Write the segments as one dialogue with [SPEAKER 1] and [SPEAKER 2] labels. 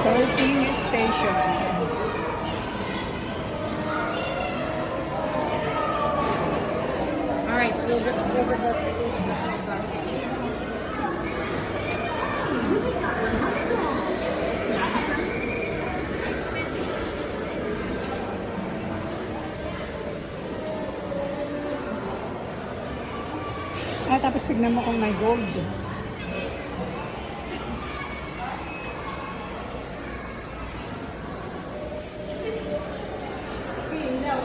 [SPEAKER 1] Sorting station.
[SPEAKER 2] Alright, we'll go over the
[SPEAKER 1] Tapos tignan mo kung may gold.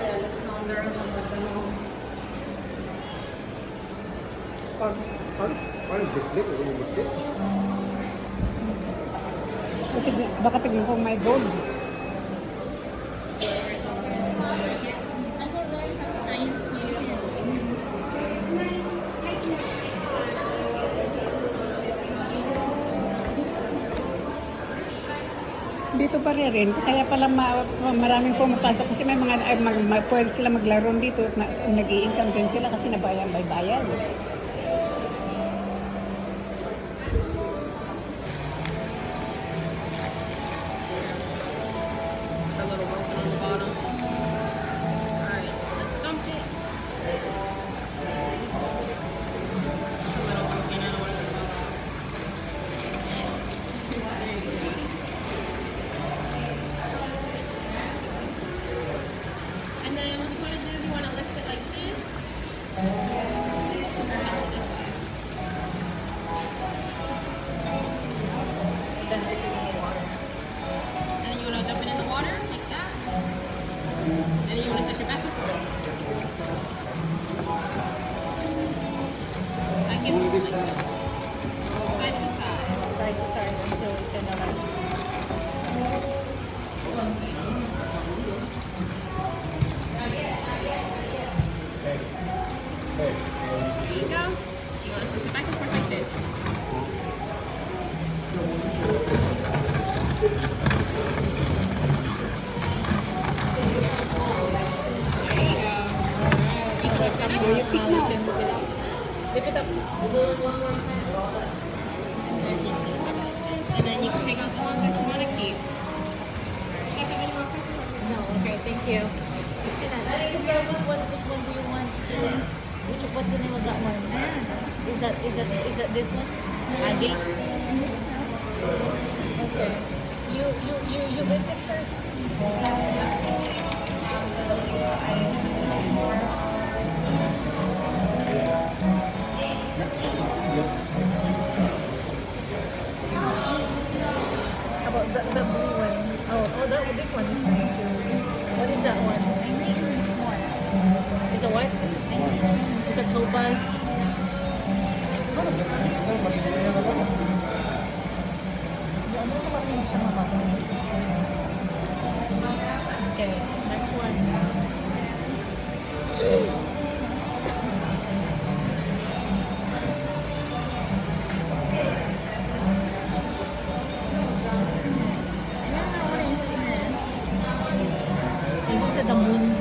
[SPEAKER 2] Alexander
[SPEAKER 3] Parang biscuit, yung biscuit.
[SPEAKER 1] Baka tignan kung may gold. Dito pa rin. Kaya pala maraming pumapasok kasi may mga pwede sila maglaro dito at nag-i-income din sila kasi nabayan by bayan.
[SPEAKER 2] a little broken on the bottom. Alright, let's dump it. It's a little broken, I don't want it to fall out. And then what you want to do is you want to lift it like this. And hold this way. And then you want to dump it in the water like that. And then you want to set your back up. I give it like that. Side to side.
[SPEAKER 4] Side to side until we can
[SPEAKER 2] There you go. You want to switch it back and forth like this. There you go. You can lift it up.
[SPEAKER 4] lift it up.
[SPEAKER 2] And then you can take out the ones that you want to keep. You guys have any more questions?
[SPEAKER 4] No, okay, thank you. Which one do you want? What's the name of that one? Is that this one? Agate? Okay. You rinse it first. How about the blue one? This one is nice too. What is that one? It's a what? It's a topaz. Okay, next one. Is it the moon